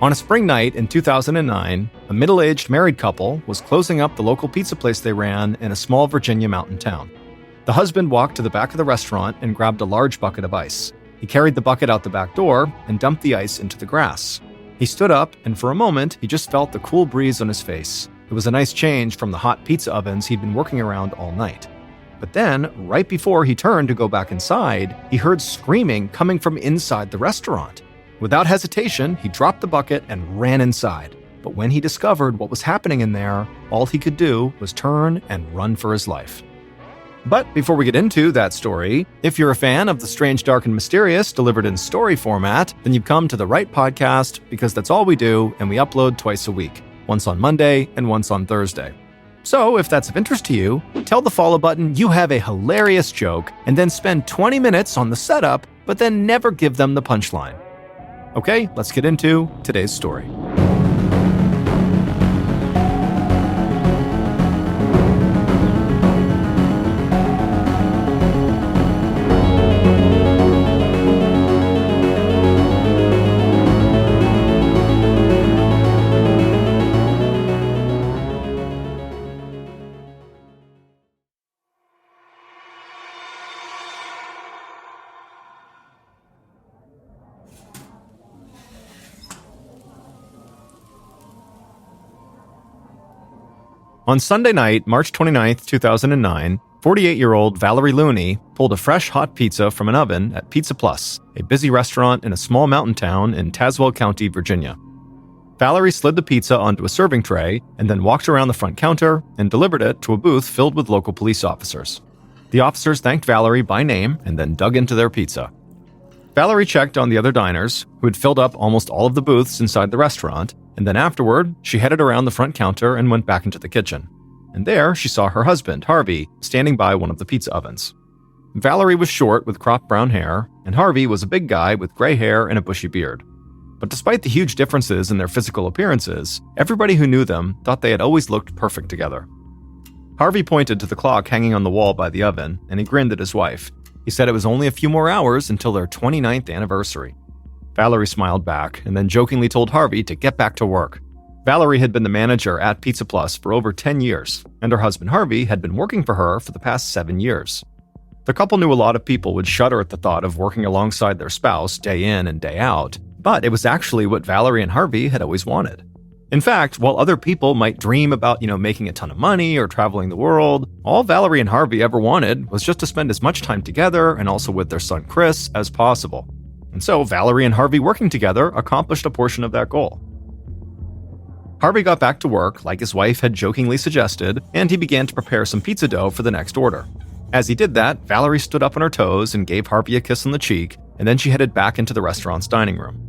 On a spring night in 2009, a middle-aged married couple was closing up the local pizza place they ran in a small Virginia mountain town. The husband walked to the back of the restaurant and grabbed a large bucket of ice. He carried the bucket out the back door and dumped the ice into the grass. He stood up, and for a moment, he just felt the cool breeze on his face. It was a nice change from the hot pizza ovens he'd been working around all night. But then, right before he turned to go back inside, he heard screaming coming from inside the restaurant. Without hesitation, he dropped the bucket and ran inside. But when he discovered what was happening in there, all he could do was turn and run for his life. But before we get into that story, if you're a fan of the strange, dark, and mysterious delivered in story format, then you've come to the right podcast, because that's all we do, and we upload twice a week, once on Monday and once on Thursday. So if that's of interest to you, tell the follow button you have a hilarious joke, and then spend 20 minutes on the setup, but then never give them the punchline. Okay, let's get into today's story. On Sunday night, March 29th, 2009, 48-year-old Valerie Looney pulled a fresh hot pizza from an oven at Pizza Plus, a busy restaurant in a small mountain town in Tazewell County, Virginia. Valerie slid the pizza onto a serving tray and then walked around the front counter and delivered it to a booth filled with local police officers. The officers thanked Valerie by name and then dug into their pizza. Valerie checked on the other diners, who had filled up almost all of the booths inside the restaurant, and then afterward, she headed around the front counter and went back into the kitchen. And there, she saw her husband, Harvey, standing by one of the pizza ovens. Valerie was short with cropped brown hair, and Harvey was a big guy with gray hair and a bushy beard. But despite the huge differences in their physical appearances, everybody who knew them thought they had always looked perfect together. Harvey pointed to the clock hanging on the wall by the oven, and he grinned at his wife. He said it was only a few more hours until their 29th anniversary. Valerie smiled back and then jokingly told Harvey to get back to work. Valerie had been the manager at Pizza Plus for over 10 years, and her husband Harvey had been working for her for the past 7 years. The couple knew a lot of people would shudder at the thought of working alongside their spouse day in and day out, but it was actually what Valerie and Harvey had always wanted. In fact, while other people might dream about, making a ton of money or traveling the world, all Valerie and Harvey ever wanted was just to spend as much time together and also with their son Chris as possible. And so Valerie and Harvey working together accomplished a portion of that goal. Harvey got back to work, like his wife had jokingly suggested, and he began to prepare some pizza dough for the next order. As he did that, Valerie stood up on her toes and gave Harvey a kiss on the cheek, and then she headed back into the restaurant's dining room.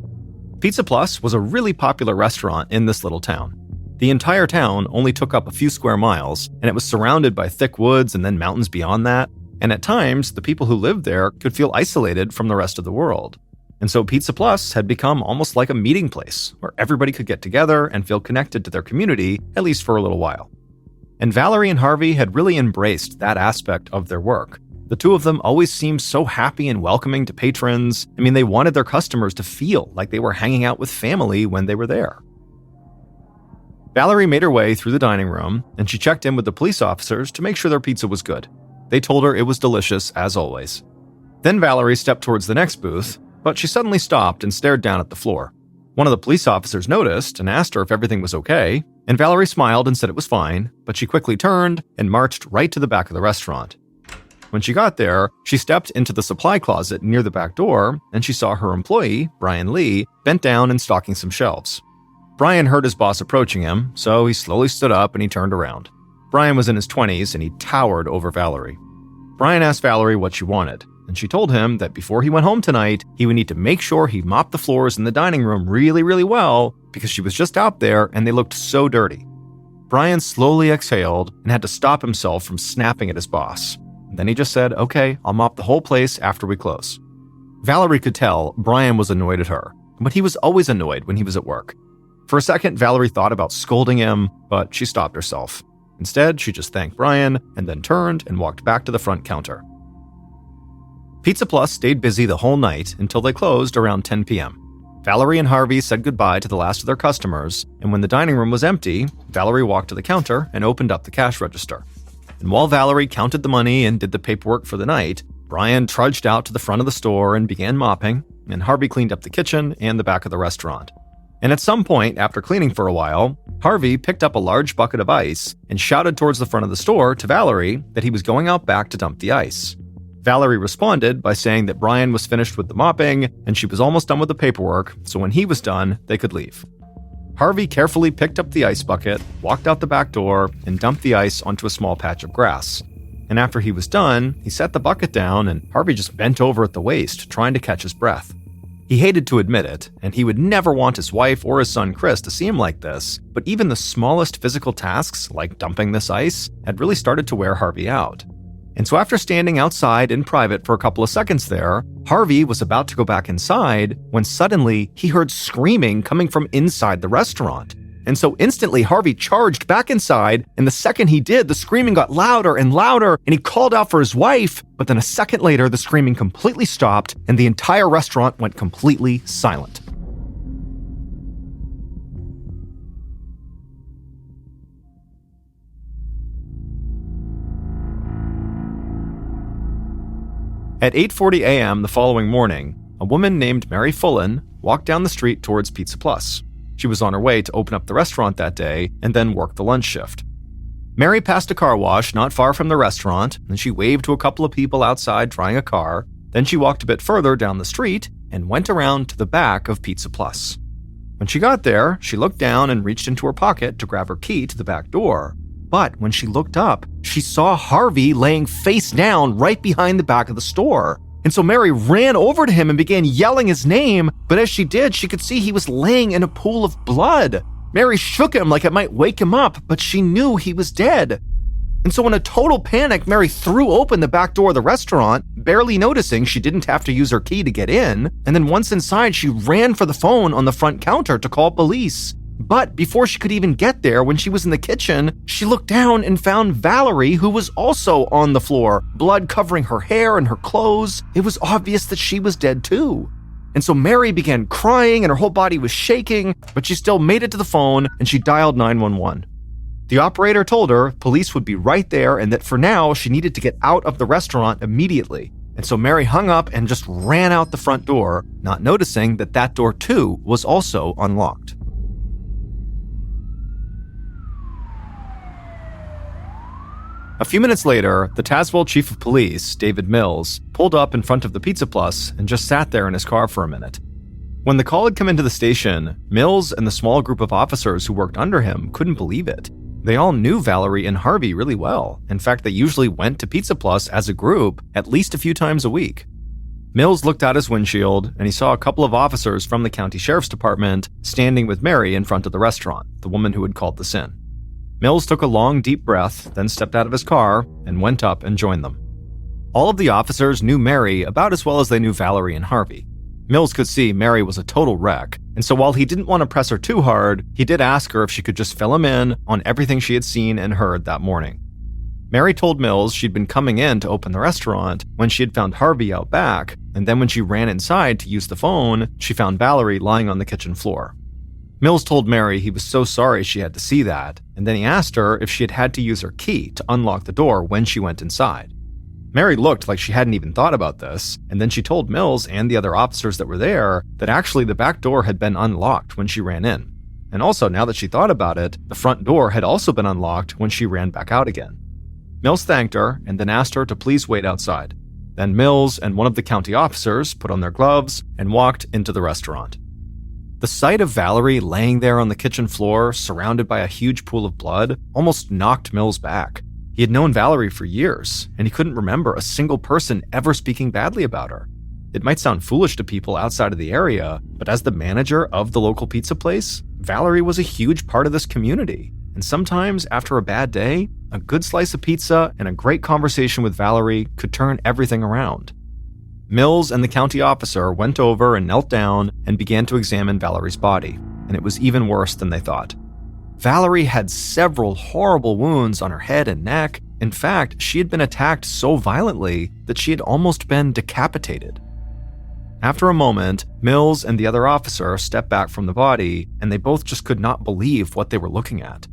Pizza Plus was a really popular restaurant in this little town. The entire town only took up a few square miles, and it was surrounded by thick woods and then mountains beyond that, and at times, the people who lived there could feel isolated from the rest of the world. And so Pizza Plus had become almost like a meeting place where everybody could get together and feel connected to their community, at least for a little while. And Valerie and Harvey had really embraced that aspect of their work. The two of them always seemed so happy and welcoming to patrons. They wanted their customers to feel like they were hanging out with family when they were there. Valerie made her way through the dining room, and she checked in with the police officers to make sure their pizza was good. They told her it was delicious, as always. Then Valerie stepped towards the next booth, but she suddenly stopped and stared down at the floor. One of the police officers noticed and asked her if everything was okay, and Valerie smiled and said it was fine, but she quickly turned and marched right to the back of the restaurant. When she got there, she stepped into the supply closet near the back door, and she saw her employee, Brian Lee, bent down and stocking some shelves. Brian heard his boss approaching him, so he slowly stood up and he turned around. Brian was in his 20s and he towered over Valerie. Brian asked Valerie what she wanted, and she told him that before he went home tonight, he would need to make sure he mopped the floors in the dining room really, really well, because she was just out there and they looked so dirty. Brian slowly exhaled and had to stop himself from snapping at his boss. Then he just said, "Okay, I'll mop the whole place after we close." Valerie could tell Brian was annoyed at her, but he was always annoyed when he was at work. For a second, Valerie thought about scolding him, but she stopped herself. Instead, she just thanked Brian and then turned and walked back to the front counter. Pizza Plus stayed busy the whole night until they closed around 10 p.m. Valerie and Harvey said goodbye to the last of their customers, and when the dining room was empty, Valerie walked to the counter and opened up the cash register. And while Valerie counted the money and did the paperwork for the night, Brian trudged out to the front of the store and began mopping, and Harvey cleaned up the kitchen and the back of the restaurant. And at some point, after cleaning for a while, Harvey picked up a large bucket of ice and shouted towards the front of the store to Valerie that he was going out back to dump the ice. Valerie responded by saying that Brian was finished with the mopping and she was almost done with the paperwork, so when he was done, they could leave. Harvey carefully picked up the ice bucket, walked out the back door, and dumped the ice onto a small patch of grass. And after he was done, he set the bucket down and Harvey just bent over at the waist, trying to catch his breath. He hated to admit it, and he would never want his wife or his son Chris to see him like this, but even the smallest physical tasks, like dumping this ice, had really started to wear Harvey out. And so after standing outside in private for a couple of seconds there, Harvey was about to go back inside when suddenly he heard screaming coming from inside the restaurant. And so instantly Harvey charged back inside, and the second he did, the screaming got louder and louder, and he called out for his wife, but then a second later the screaming completely stopped and the entire restaurant went completely silent. At 8:40 a.m. the following morning, a woman named Mary Fulen walked down the street towards Pizza Plus. She was on her way to open up the restaurant that day and then work the lunch shift. Mary passed a car wash not far from the restaurant, and she waved to a couple of people outside trying a car. Then she walked a bit further down the street and went around to the back of Pizza Plus. When she got there, she looked down and reached into her pocket to grab her key to the back door. But when she looked up, she saw Harvey laying face down right behind the back of the store. And so Mary ran over to him and began yelling his name, but as she did, she could see he was laying in a pool of blood. Mary shook him like it might wake him up, but she knew he was dead. And so in a total panic, Mary threw open the back door of the restaurant, barely noticing she didn't have to use her key to get in. And then once inside, she ran for the phone on the front counter to call police. But before she could even get there, when she was in the kitchen, she looked down and found Valerie, who was also on the floor, blood covering her hair and her clothes. It was obvious that she was dead too. And so Mary began crying and her whole body was shaking, but she still made it to the phone and she dialed 911. The operator told her police would be right there and that for now she needed to get out of the restaurant immediately. And so Mary hung up and just ran out the front door, not noticing that that door too was also unlocked. A few minutes later, the Tazewell chief of police, David Mills, pulled up in front of the Pizza Plus and just sat there in his car for a minute. When the call had come into the station, Mills and the small group of officers who worked under him couldn't believe it. They all knew Valerie and Harvey really well. In fact, they usually went to Pizza Plus as a group at least a few times a week. Mills looked out his windshield and he saw a couple of officers from the county sheriff's department standing with Mary in front of the restaurant, the woman who had called this in. Mills took a long, deep breath, then stepped out of his car and went up and joined them. All of the officers knew Mary about as well as they knew Valerie and Harvey. Mills could see Mary was a total wreck, and so while he didn't want to press her too hard, he did ask her if she could just fill him in on everything she had seen and heard that morning. Mary told Mills she'd been coming in to open the restaurant when she had found Harvey out back, and then when she ran inside to use the phone, she found Valerie lying on the kitchen floor. Mills told Mary he was so sorry she had to see that, and then he asked her if she had had to use her key to unlock the door when she went inside. Mary looked like she hadn't even thought about this, and then she told Mills and the other officers that were there that actually the back door had been unlocked when she ran in. And also, now that she thought about it, the front door had also been unlocked when she ran back out again. Mills thanked her and then asked her to please wait outside. Then Mills and one of the county officers put on their gloves and walked into the restaurant. The sight of Valerie laying there on the kitchen floor, surrounded by a huge pool of blood, almost knocked Mills back. He had known Valerie for years, and he couldn't remember a single person ever speaking badly about her. It might sound foolish to people outside of the area, but as the manager of the local pizza place, Valerie was a huge part of this community. And sometimes, after a bad day, a good slice of pizza and a great conversation with Valerie could turn everything around. Mills and the county officer went over and knelt down and began to examine Valerie's body, and it was even worse than they thought. Valerie had several horrible wounds on her head and neck. In fact, she had been attacked so violently that she had almost been decapitated. After a moment, Mills and the other officer stepped back from the body, and they both just could not believe what they were looking at.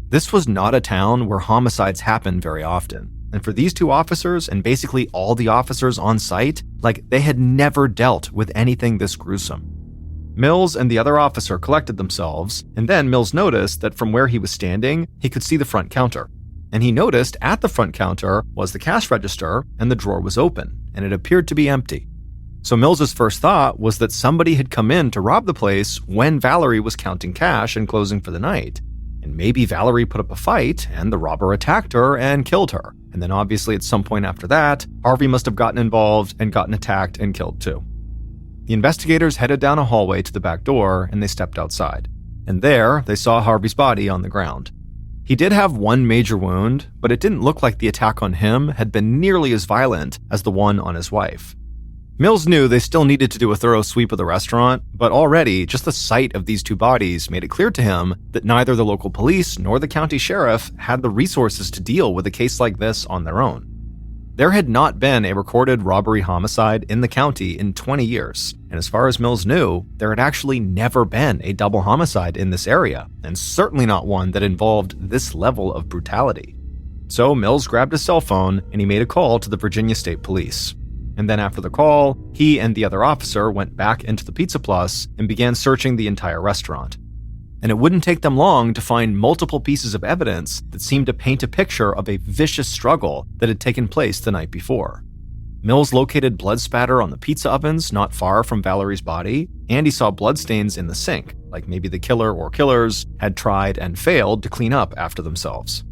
This was not a town where homicides happen very often. And for these two officers, and basically all the officers on site, they had never dealt with anything this gruesome. Mills and the other officer collected themselves, and then Mills noticed that from where he was standing, he could see the front counter. And he noticed at the front counter was the cash register, and the drawer was open, and it appeared to be empty. So Mills's first thought was that somebody had come in to rob the place when Valerie was counting cash and closing for the night. And maybe Valerie put up a fight, and the robber attacked her and killed her. And then obviously at some point after that, Harvey must have gotten involved and gotten attacked and killed too. The investigators headed down a hallway to the back door, and they stepped outside. And there, they saw Harvey's body on the ground. He did have one major wound, but it didn't look like the attack on him had been nearly as violent as the one on his wife. Mills knew they still needed to do a thorough sweep of the restaurant, but already just the sight of these two bodies made it clear to him that neither the local police nor the county sheriff had the resources to deal with a case like this on their own. There had not been a recorded robbery homicide in the county in 20 years, and as far as Mills knew, there had actually never been a double homicide in this area, and certainly not one that involved this level of brutality. So Mills grabbed his cell phone and he made a call to the Virginia State Police. And then after the call, he and the other officer went back into the Pizza Plus and began searching the entire restaurant. And it wouldn't take them long to find multiple pieces of evidence that seemed to paint a picture of a vicious struggle that had taken place the night before. Mills located blood spatter on the pizza ovens not far from Valerie's body, and he saw bloodstains in the sink, like maybe the killer or killers had tried and failed to clean up after themselves.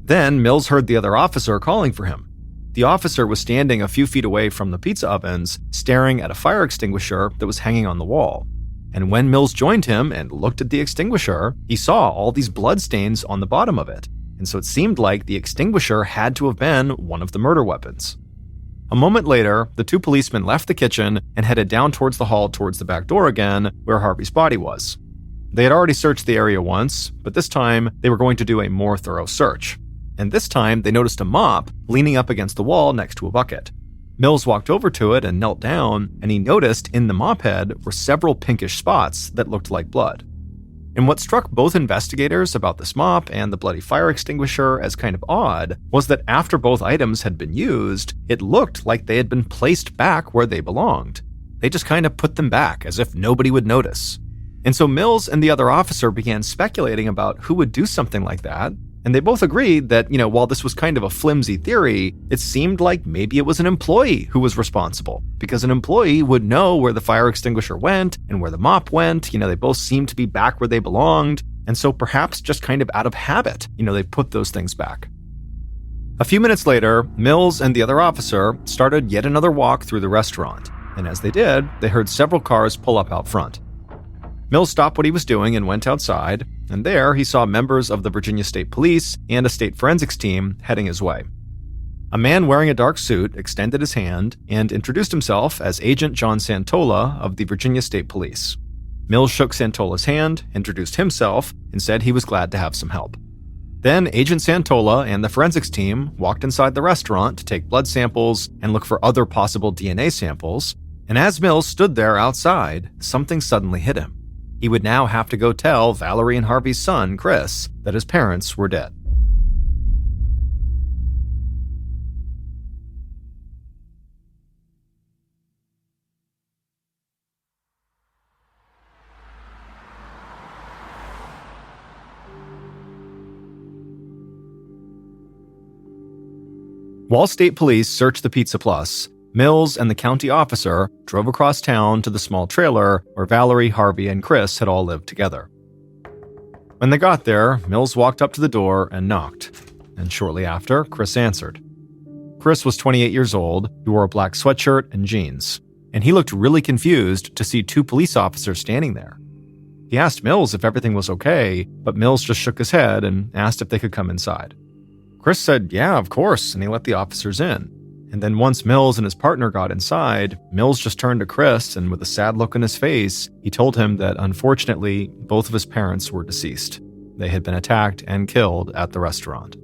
Then Mills heard the other officer calling for him. The officer was standing a few feet away from the pizza ovens, staring at a fire extinguisher that was hanging on the wall. And when Mills joined him and looked at the extinguisher, he saw all these bloodstains on the bottom of it. And so it seemed like the extinguisher had to have been one of the murder weapons. A moment later, the two policemen left the kitchen and headed down towards the hall towards the back door again, where Harvey's body was. They had already searched the area once, but this time they were going to do a more thorough search. And this time, they noticed a mop leaning up against the wall next to a bucket. Mills walked over to it and knelt down, and he noticed in the mop head were several pinkish spots that looked like blood. And what struck both investigators about this mop and the bloody fire extinguisher as kind of odd was that after both items had been used, it looked like they had been placed back where they belonged. They just kind of put them back as if nobody would notice. And so Mills and the other officer began speculating about who would do something like that. And they both agreed that, while this was kind of a flimsy theory, it seemed like maybe it was an employee who was responsible, because an employee would know where the fire extinguisher went and where the mop went. They both seemed to be back where they belonged. And so perhaps just kind of out of habit, they put those things back. A few minutes later, Mills and the other officer started yet another walk through the restaurant. And as they did, they heard several cars pull up out front. Mills stopped what he was doing and went outside, and there he saw members of the Virginia State Police and a state forensics team heading his way. A man wearing a dark suit extended his hand and introduced himself as Agent John Santola of the Virginia State Police. Mills shook Santola's hand, introduced himself, and said he was glad to have some help. Then Agent Santola and the forensics team walked inside the restaurant to take blood samples and look for other possible DNA samples, and as Mills stood there outside, something suddenly hit him. He would now have to go tell Valerie and Harvey's son, Chris, that his parents were dead. While state police searched the Pizza Plus, Mills and the county officer drove across town to the small trailer where Valerie, Harvey, and Chris had all lived together. When they got there, Mills walked up to the door and knocked, and shortly after, Chris answered. Chris was 28 years old, he wore a black sweatshirt and jeans, and he looked really confused to see two police officers standing there. He asked Mills if everything was okay, but Mills just shook his head and asked if they could come inside. Chris said, yeah, of course, and he let the officers in. And then once Mills and his partner got inside, Mills just turned to Chris, and with a sad look on his face, he told him that unfortunately, both of his parents were deceased. They had been attacked and killed at the restaurant.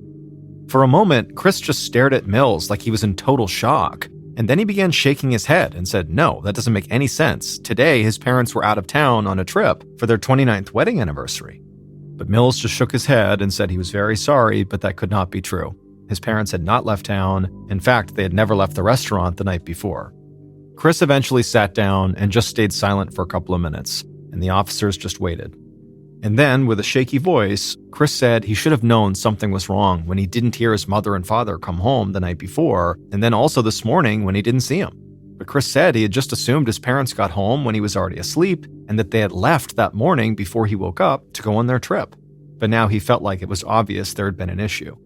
For a moment, Chris just stared at Mills like he was in total shock, And then he began shaking his head and said, no, that doesn't make any sense. Today, his parents were out of town on a trip for their 29th wedding anniversary. But Mills just shook his head and said he was very sorry, but that could not be true. His parents had not left town. In fact, they had never left the restaurant the night before. Chris eventually sat down and just stayed silent for a couple of minutes, and the officers just waited. And then, with a shaky voice, Chris said he should have known something was wrong when he didn't hear his mother and father come home the night before, and then also this morning when he didn't see him. But Chris said he had just assumed his parents got home when he was already asleep, and that they had left that morning before he woke up to go on their trip. But now he felt like it was obvious there had been an issue.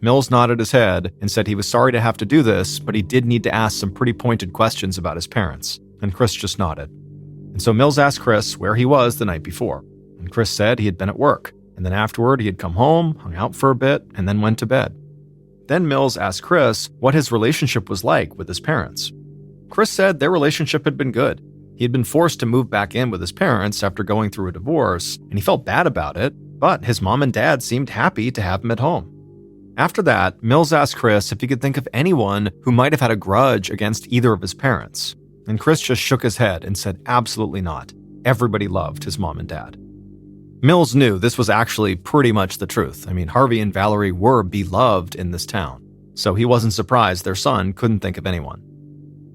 Mills nodded his head and said he was sorry to have to do this, but he did need to ask some pretty pointed questions about his parents, and Chris just nodded. And so Mills asked Chris where he was the night before, and Chris said he had been at work, and then afterward he had come home, hung out for a bit, and then went to bed. Then Mills asked Chris what his relationship was like with his parents. Chris said their relationship had been good. He had been forced to move back in with his parents after going through a divorce, and he felt bad about it, but his mom and dad seemed happy to have him at home. After that, Mills asked Chris if he could think of anyone who might have had a grudge against either of his parents, and Chris just shook his head and said absolutely not. Everybody loved his mom and dad. Mills knew this was actually pretty much the truth. I mean, Harvey and Valerie were beloved in this town, so he wasn't surprised their son couldn't think of anyone.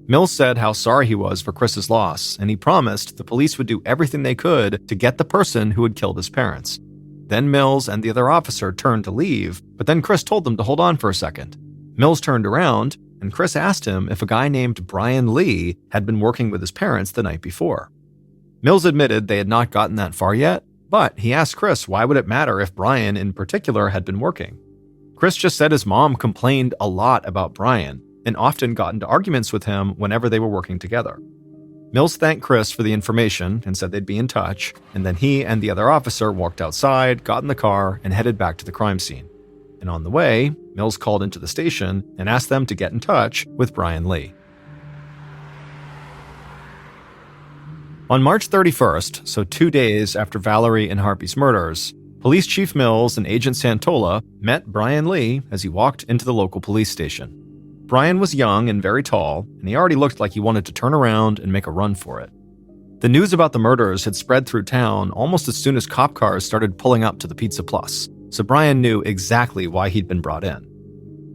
Mills said how sorry he was for Chris's loss, and he promised the police would do everything they could to get the person who had killed his parents. Then Mills and the other officer turned to leave, but then Chris told them to hold on for a second. Mills turned around, and Chris asked him if a guy named Brian Lee had been working with his parents the night before. Mills admitted they had not gotten that far yet, but he asked Chris why would it matter if Brian in particular had been working. Chris just said his mom complained a lot about Brian, and often got into arguments with him whenever they were working together. Mills thanked Chris for the information and said they'd be in touch, and then he and the other officer walked outside, got in the car, and headed back to the crime scene. And on the way, Mills called into the station and asked them to get in touch with Brian Lee. On March 31st, so 2 days after Valerie and Harvey's murders, Police Chief Mills and Agent Santola met Brian Lee as he walked into the local police station. Brian was young and very tall, and he already looked like he wanted to turn around and make a run for it. The news about the murders had spread through town almost as soon as cop cars started pulling up to the Pizza Plus, so Brian knew exactly why he'd been brought in.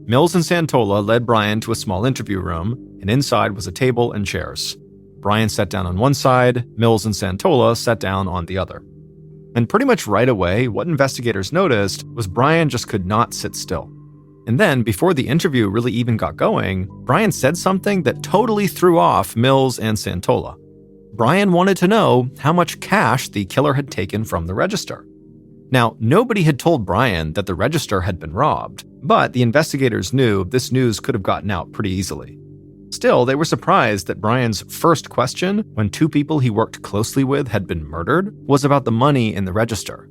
Mills and Santola led Brian to a small interview room, and inside was a table and chairs. Brian sat down on one side, Mills and Santola sat down on the other. And pretty much right away, what investigators noticed was Brian just could not sit still. And then, before the interview really even got going, Brian said something that totally threw off Mills and Santola. Brian wanted to know how much cash the killer had taken from the register. Now, nobody had told Brian that the register had been robbed, but the investigators knew this news could have gotten out pretty easily. Still, they were surprised that Brian's first question, when two people he worked closely with had been murdered, was about the money in the register.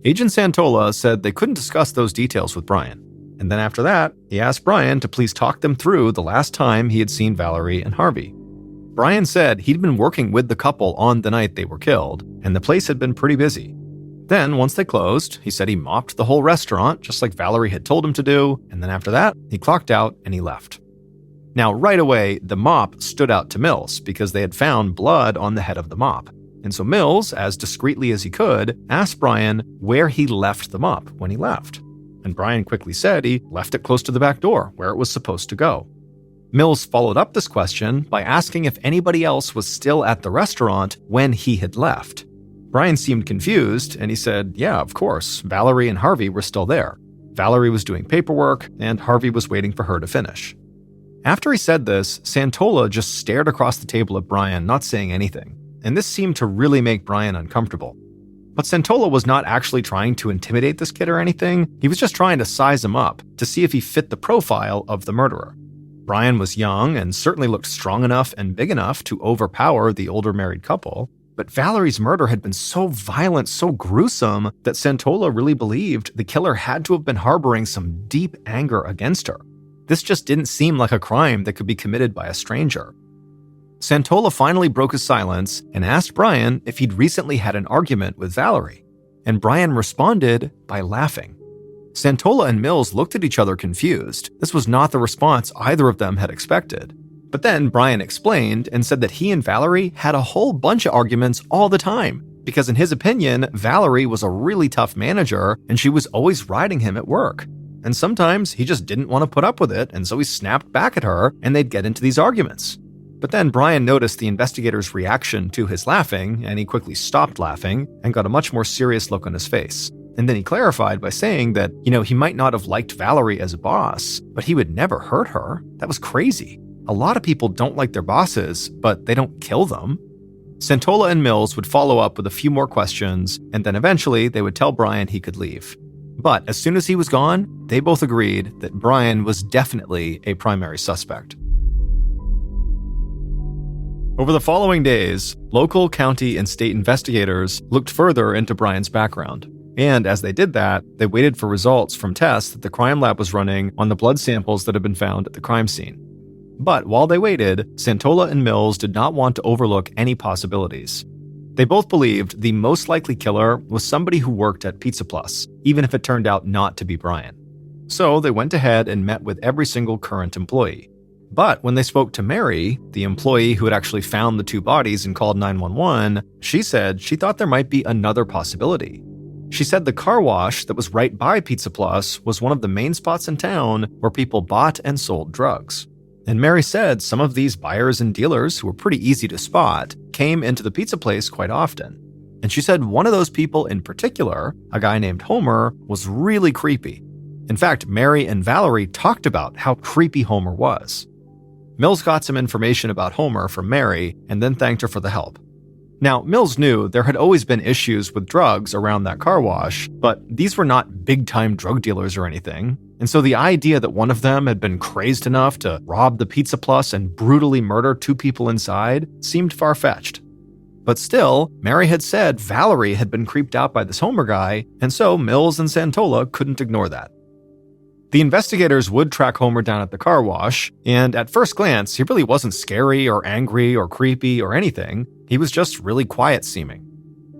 Agent Santola said they couldn't discuss those details with Brian. And then after that, he asked Brian to please talk them through the last time he had seen Valerie and Harvey. Brian said he'd been working with the couple on the night they were killed, and the place had been pretty busy. Then, once they closed, he said he mopped the whole restaurant, just like Valerie had told him to do, and then after that, he clocked out and he left. Now, right away, the mop stood out to Mills because they had found blood on the head of the mop. And so Mills, as discreetly as he could, asked Brian where he left the mop when he left. And Brian quickly said he left it close to the back door, where it was supposed to go. Mills followed up this question by asking if anybody else was still at the restaurant when he had left. Brian seemed confused, and he said, yeah, of course, Valerie and Harvey were still there. Valerie was doing paperwork, and Harvey was waiting for her to finish. After he said this, Santola just stared across the table at Brian, not saying anything, and this seemed to really make Brian uncomfortable. But Santola was not actually trying to intimidate this kid or anything. He was just trying to size him up to see if he fit the profile of the murderer. Brian was young and certainly looked strong enough and big enough to overpower the older married couple. But Valerie's murder had been so violent, so gruesome, that Santola really believed the killer had to have been harboring some deep anger against her. This just didn't seem like a crime that could be committed by a stranger. Santola finally broke his silence and asked Brian if he'd recently had an argument with Valerie, and Brian responded by laughing. Santola and Mills looked at each other confused. This was not the response either of them had expected. But then Brian explained and said that he and Valerie had a whole bunch of arguments all the time, because in his opinion, Valerie was a really tough manager and she was always riding him at work. And sometimes he just didn't want to put up with it, and so he snapped back at her and they'd get into these arguments. But then Brian noticed the investigator's reaction to his laughing, and he quickly stopped laughing and got a much more serious look on his face. And then he clarified by saying that, he might not have liked Valerie as a boss, but he would never hurt her. That was crazy. A lot of people don't like their bosses, but they don't kill them. Santola and Mills would follow up with a few more questions, and then eventually they would tell Brian he could leave. But as soon as he was gone, they both agreed that Brian was definitely a primary suspect. Over the following days, local, county, and state investigators looked further into Brian's background. And as they did that, they waited for results from tests that the crime lab was running on the blood samples that had been found at the crime scene. But while they waited, Santola and Mills did not want to overlook any possibilities. They both believed the most likely killer was somebody who worked at Pizza Plus, even if it turned out not to be Brian. So they went ahead and met with every single current employee. But when they spoke to Mary, the employee who had actually found the two bodies and called 911, she said she thought there might be another possibility. She said the car wash that was right by Pizza Plus was one of the main spots in town where people bought and sold drugs. And Mary said some of these buyers and dealers, who were pretty easy to spot, came into the pizza place quite often. And she said one of those people in particular, a guy named Homer, was really creepy. In fact, Mary and Valerie talked about how creepy Homer was. Mills got some information about Homer from Mary and then thanked her for the help. Now, Mills knew there had always been issues with drugs around that car wash, but these were not big-time drug dealers or anything. And so the idea that one of them had been crazed enough to rob the Pizza Plus and brutally murder two people inside seemed far-fetched. But still, Mary had said Valerie had been creeped out by this Homer guy, and so Mills and Santola couldn't ignore that. The investigators would track Homer down at the car wash, and at first glance, he really wasn't scary or angry or creepy or anything. He was just really quiet-seeming.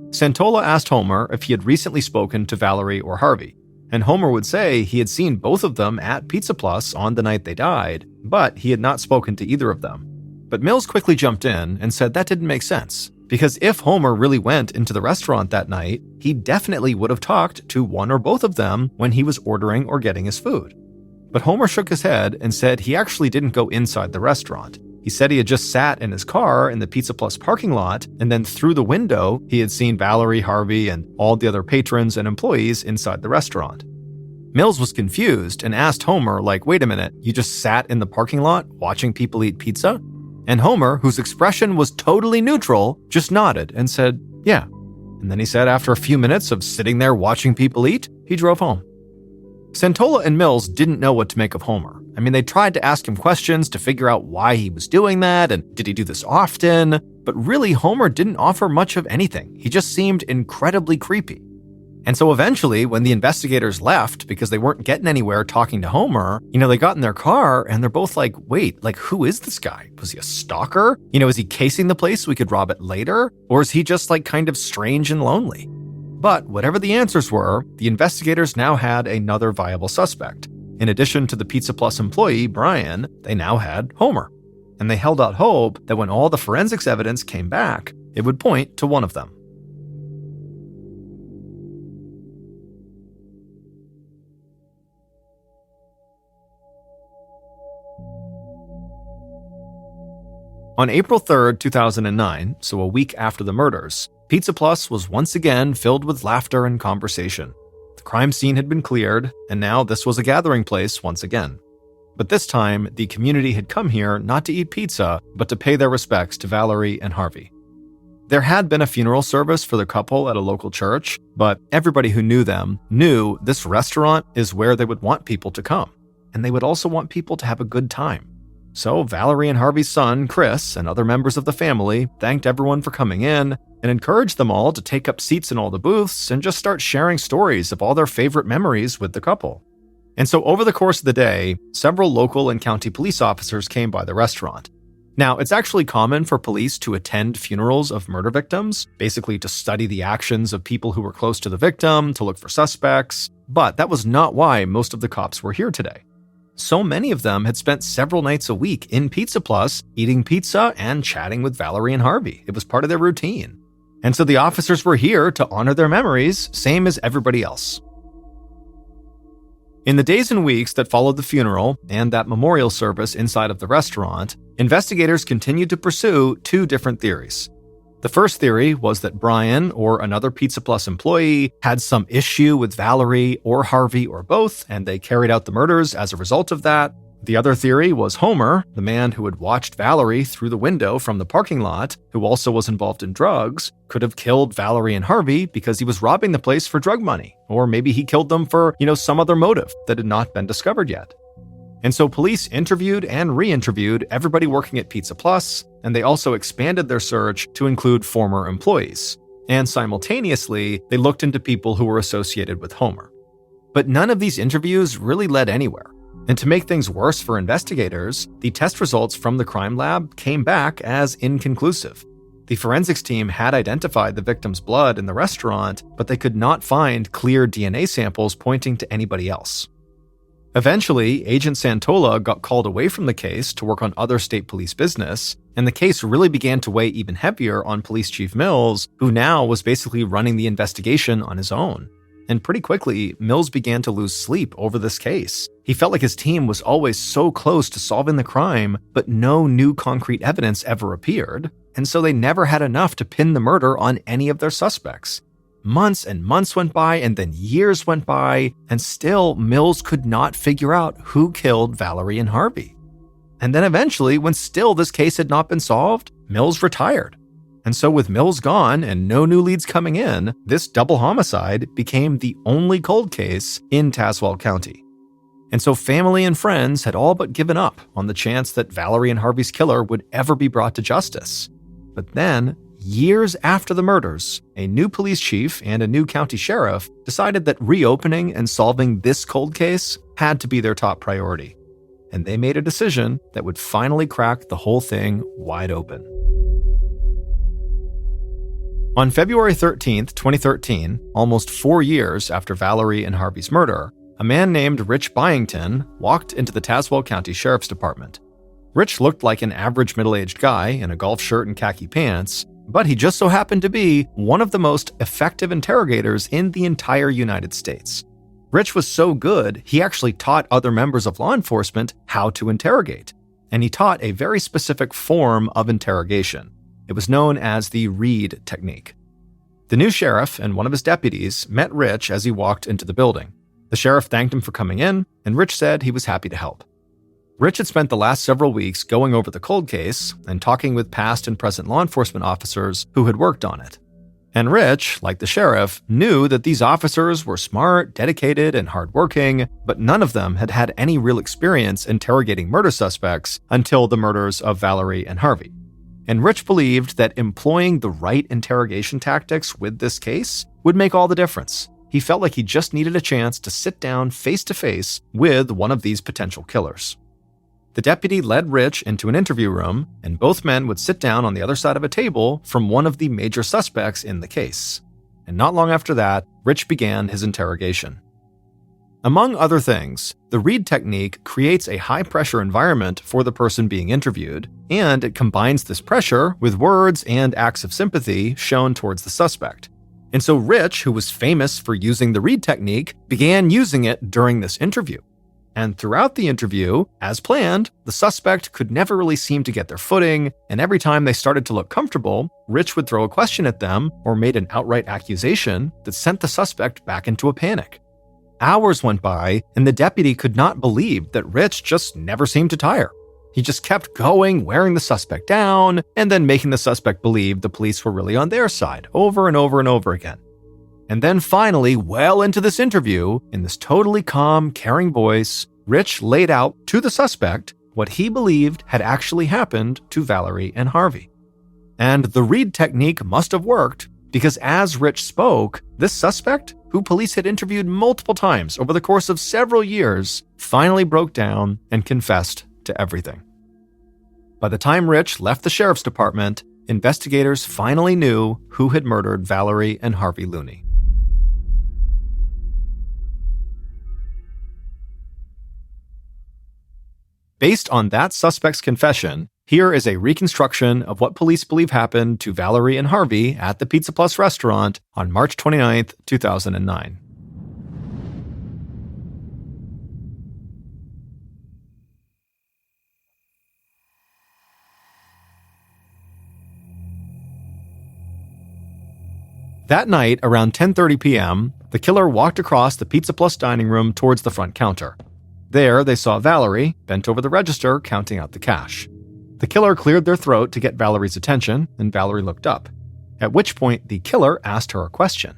Santola asked Homer if he had recently spoken to Valerie or Harvey, and Homer would say he had seen both of them at Pizza Plus on the night they died, but he had not spoken to either of them. But Mills quickly jumped in and said that didn't make sense, because if Homer really went into the restaurant that night, he definitely would have talked to one or both of them when he was ordering or getting his food. But Homer shook his head and said he actually didn't go inside the restaurant. He said he had just sat in his car in the Pizza Plus parking lot, and then through the window, he had seen Valerie, Harvey, and all the other patrons and employees inside the restaurant. Mills was confused and asked Homer, wait a minute, you just sat in the parking lot watching people eat pizza? And Homer, whose expression was totally neutral, just nodded and said, yeah. And then he said after a few minutes of sitting there watching people eat, he drove home. Santola and Mills didn't know what to make of Homer. They tried to ask him questions to figure out why he was doing that and did he do this often, but really Homer didn't offer much of anything. He just seemed incredibly creepy. And so eventually, when the investigators left because they weren't getting anywhere talking to Homer, they got in their car and they're both like, wait, who is this guy? Was he a stalker? Is he casing the place so we could rob it later? Or is he just kind of strange and lonely? But whatever the answers were, the investigators now had another viable suspect. In addition to the Pizza Plus employee, Brian, they now had Homer. And they held out hope that when all the forensics evidence came back, it would point to one of them. On April 3rd, 2009, so a week after the murders, Pizza Plus was once again filled with laughter and conversation. The crime scene had been cleared, and now this was a gathering place once again. But this time, the community had come here not to eat pizza, but to pay their respects to Valerie and Harvey. There had been a funeral service for the couple at a local church, but everybody who knew them knew this restaurant is where they would want people to come, and they would also want people to have a good time. So Valerie and Harvey's son, Chris, and other members of the family thanked everyone for coming in and encouraged them all to take up seats in all the booths and just start sharing stories of all their favorite memories with the couple. And so over the course of the day, several local and county police officers came by the restaurant. Now, it's actually common for police to attend funerals of murder victims, basically to study the actions of people who were close to the victim, to look for suspects, but that was not why most of the cops were here today. So many of them had spent several nights a week in Pizza Plus, eating pizza and chatting with Valerie and Harvey. It was part of their routine. And so the officers were here to honor their memories, same as everybody else. In the days and weeks that followed the funeral and that memorial service inside of the restaurant, investigators continued to pursue two different theories. The first theory was that Brian, or another Pizza Plus employee, had some issue with Valerie or Harvey or both, and they carried out the murders as a result of that. The other theory was Homer, the man who had watched Valerie through the window from the parking lot, who also was involved in drugs, could have killed Valerie and Harvey because he was robbing the place for drug money. Or maybe he killed them for, some other motive that had not been discovered yet. And so police interviewed and re-interviewed everybody working at Pizza Plus, and they also expanded their search to include former employees. And simultaneously, they looked into people who were associated with Homer. But none of these interviews really led anywhere. And to make things worse for investigators, the test results from the crime lab came back as inconclusive. The forensics team had identified the victim's blood in the restaurant, but they could not find clear DNA samples pointing to anybody else. Eventually, Agent Santola got called away from the case to work on other state police business, and the case really began to weigh even heavier on Police Chief Mills, who now was basically running the investigation on his own. And pretty quickly, Mills began to lose sleep over this case. He felt like his team was always so close to solving the crime, but no new concrete evidence ever appeared, and so they never had enough to pin the murder on any of their suspects. Months and months went by, and then years went by, and still Mills could not figure out who killed Valerie and Harvey. And then eventually, when still this case had not been solved, Mills retired. And so with Mills gone and no new leads coming in, this double homicide became the only cold case in Tazewell County. And so family and friends had all but given up on the chance that Valerie and Harvey's killer would ever be brought to justice. But then, years after the murders, a new police chief and a new county sheriff decided that reopening and solving this cold case had to be their top priority. And they made a decision that would finally crack the whole thing wide open. On February 13, 2013, almost 4 years after Valerie and Harvey's murder, a man named Rich Byington walked into the Tazewell County Sheriff's Department. Rich looked like an average middle-aged guy in a golf shirt and khaki pants, but he just so happened to be one of the most effective interrogators in the entire United States. Rich was so good, he actually taught other members of law enforcement how to interrogate, and he taught a very specific form of interrogation. It was known as the Reed technique. The new sheriff and one of his deputies met Rich as he walked into the building. The sheriff thanked him for coming in, and Rich said he was happy to help. Rich had spent the last several weeks going over the cold case and talking with past and present law enforcement officers who had worked on it. And Rich, like the sheriff, knew that these officers were smart, dedicated, and hardworking, but none of them had had any real experience interrogating murder suspects until the murders of Valerie and Harvey. And Rich believed that employing the right interrogation tactics with this case would make all the difference. He felt like he just needed a chance to sit down face to face with one of these potential killers. The deputy led Rich into an interview room, and both men would sit down on the other side of a table from one of the major suspects in the case. And not long after that, Rich began his interrogation. Among other things, the Reed technique creates a high-pressure environment for the person being interviewed, and it combines this pressure with words and acts of sympathy shown towards the suspect. And so Rich, who was famous for using the Reed technique, began using it during this interview. And throughout the interview, as planned, the suspect could never really seem to get their footing, and every time they started to look comfortable, Rich would throw a question at them or made an outright accusation that sent the suspect back into a panic. Hours went by, and the deputy could not believe that Rich just never seemed to tire. He just kept going, wearing the suspect down, and then making the suspect believe the police were really on their side, over and over and over again. And then finally, well into this interview, in this totally calm, caring voice, Rich laid out to the suspect what he believed had actually happened to Valerie and Harvey. And the Reed technique must have worked, because as Rich spoke, this suspect, who police had interviewed multiple times over the course of several years, finally broke down and confessed to everything. By the time Rich left the sheriff's department, investigators finally knew who had murdered Valerie and Harvey Looney. Based on that suspect's confession, here is a reconstruction of what police believe happened to Valerie and Harvey at the Pizza Plus restaurant on March 29th, 2009. That night, around 10:30 p.m., the killer walked across the Pizza Plus dining room towards the front counter. There, they saw Valerie, bent over the register, counting out the cash. The killer cleared their throat to get Valerie's attention, and Valerie looked up, at which point the killer asked her a question.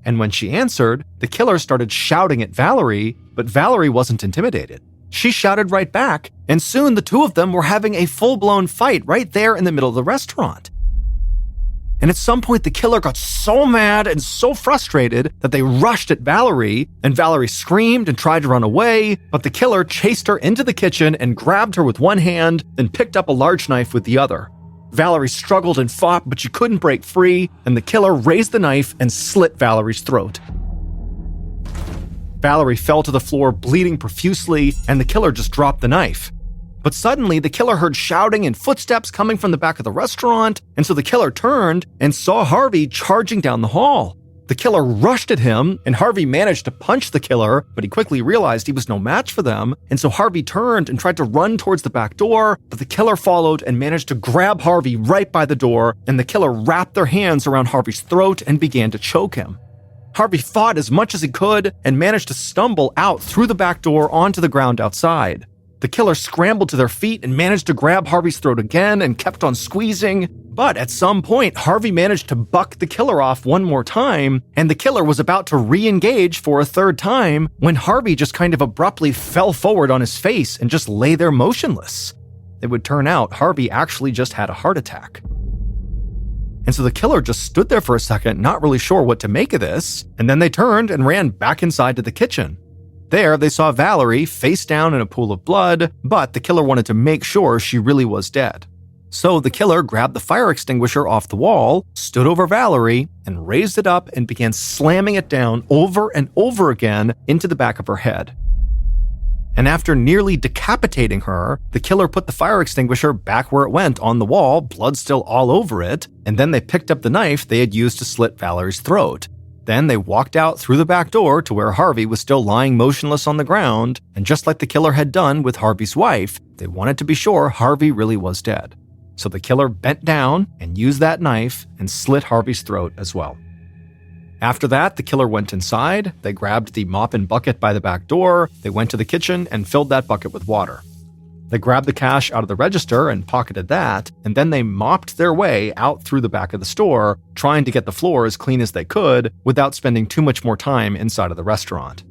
And when she answered, the killer started shouting at Valerie, but Valerie wasn't intimidated. She shouted right back, and soon the two of them were having a full-blown fight right there in the middle of the restaurant. And at some point, the killer got so mad and so frustrated that they rushed at Valerie, and Valerie screamed and tried to run away, but the killer chased her into the kitchen and grabbed her with one hand, then picked up a large knife with the other. Valerie struggled and fought, but she couldn't break free, and the killer raised the knife and slit Valerie's throat. Valerie fell to the floor, bleeding profusely, and the killer just dropped the knife. But suddenly, the killer heard shouting and footsteps coming from the back of the restaurant, and so the killer turned and saw Harvey charging down the hall. The killer rushed at him, and Harvey managed to punch the killer, but he quickly realized he was no match for them, and so Harvey turned and tried to run towards the back door, but the killer followed and managed to grab Harvey right by the door, and the killer wrapped their hands around Harvey's throat and began to choke him. Harvey fought as much as he could and managed to stumble out through the back door onto the ground outside. The killer scrambled to their feet and managed to grab Harvey's throat again and kept on squeezing. But at some point, Harvey managed to buck the killer off one more time, and the killer was about to re-engage for a third time when Harvey just kind of abruptly fell forward on his face and just lay there motionless. It would turn out Harvey actually just had a heart attack. And so the killer just stood there for a second, not really sure what to make of this, and then they turned and ran back inside to the kitchen. There, they saw Valerie face down in a pool of blood, but the killer wanted to make sure she really was dead. So the killer grabbed the fire extinguisher off the wall, stood over Valerie, and raised it up and began slamming it down over and over again into the back of her head. And after nearly decapitating her, the killer put the fire extinguisher back where it went on the wall, blood still all over it, and then they picked up the knife they had used to slit Valerie's throat. Then they walked out through the back door to where Harvey was still lying motionless on the ground, and just like the killer had done with Harvey's wife, they wanted to be sure Harvey really was dead. So the killer bent down and used that knife and slit Harvey's throat as well. After that, the killer went inside, they grabbed the mop and bucket by the back door, they went to the kitchen and filled that bucket with water. They grabbed the cash out of the register and pocketed that, and then they mopped their way out through the back of the store, trying to get the floor as clean as they could without spending too much more time inside of the restaurant.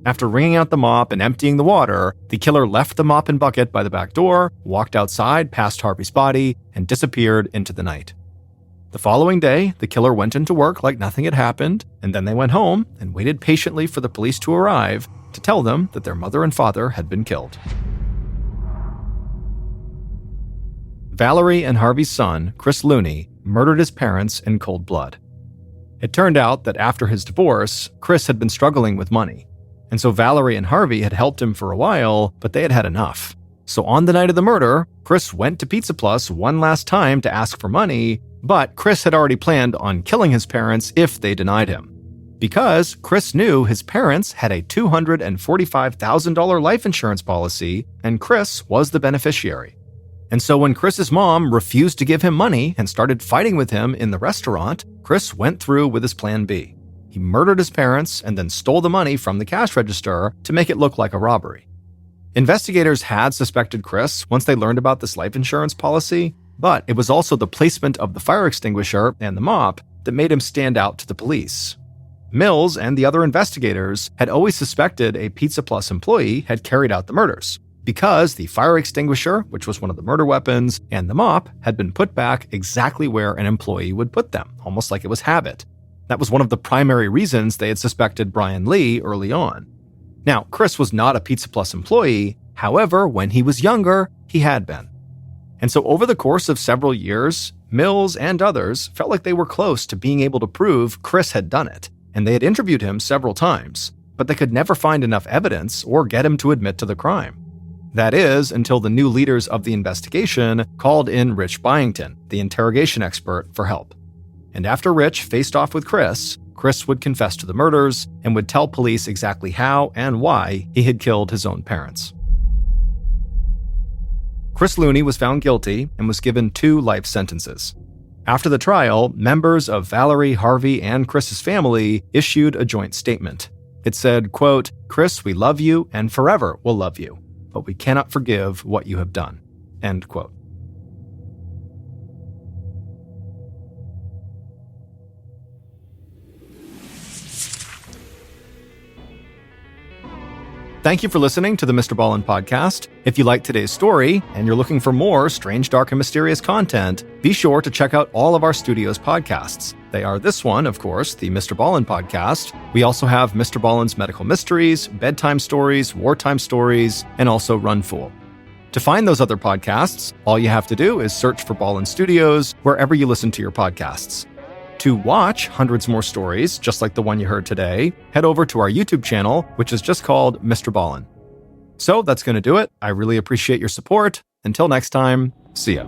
After wringing out the mop and emptying the water, the killer left the mop and bucket by the back door, walked outside past Harvey's body, and disappeared into the night. The following day, the killer went into work like nothing had happened, and then they went home and waited patiently for the police to arrive to tell them that their mother and father had been killed. Valerie and Harvey's son, Chris Looney, murdered his parents in cold blood. It turned out that after his divorce, Chris had been struggling with money. And so Valerie and Harvey had helped him for a while, but they had had enough. So on the night of the murder, Chris went to Pizza Plus one last time to ask for money, but Chris had already planned on killing his parents if they denied him. Because Chris knew his parents had a $245,000 life insurance policy, and Chris was the beneficiary. And so when Chris's mom refused to give him money and started fighting with him in the restaurant, Chris went through with his plan B. He murdered his parents and then stole the money from the cash register to make it look like a robbery. Investigators had suspected Chris once they learned about this life insurance policy, but it was also the placement of the fire extinguisher and the mop that made him stand out to the police. Mills and the other investigators had always suspected a Pizza Plus employee had carried out the murders, because the fire extinguisher, which was one of the murder weapons, and the mop had been put back exactly where an employee would put them, almost like it was habit. That was one of the primary reasons they had suspected Brian Lee early on. Now, Chris was not a Pizza Plus employee, however, when he was younger, he had been. And so over the course of several years, Mills and others felt like they were close to being able to prove Chris had done it, and they had interviewed him several times, but they could never find enough evidence or get him to admit to the crime. That is, until the new leaders of the investigation called in Rich Byington, the interrogation expert, for help. And after Rich faced off with Chris would confess to the murders and would tell police exactly how and why he had killed his own parents. Chris Looney was found guilty and was given 2 life sentences. After the trial, members of Valerie, Harvey, and Chris's family issued a joint statement. It said, quote, "Chris, we love you and forever will love you, but we cannot forgive what you have done." End quote. Thank you for listening to the Mr. Ballen Podcast. If you liked today's story and you're looking for more strange, dark, and mysterious content, be sure to check out all of our studio's podcasts. They are this one, of course, the Mr. Ballen Podcast. We also have Mr. Ballen's Medical Mysteries, Bedtime Stories, Wartime Stories, and also Run Fool. To find those other podcasts, all you have to do is search for Ballen Studios wherever you listen to your podcasts. To watch hundreds more stories, just like the one you heard today, head over to our YouTube channel, which is just called Mr. Ballen. So that's going to do it. I really appreciate your support. Until next time, see ya.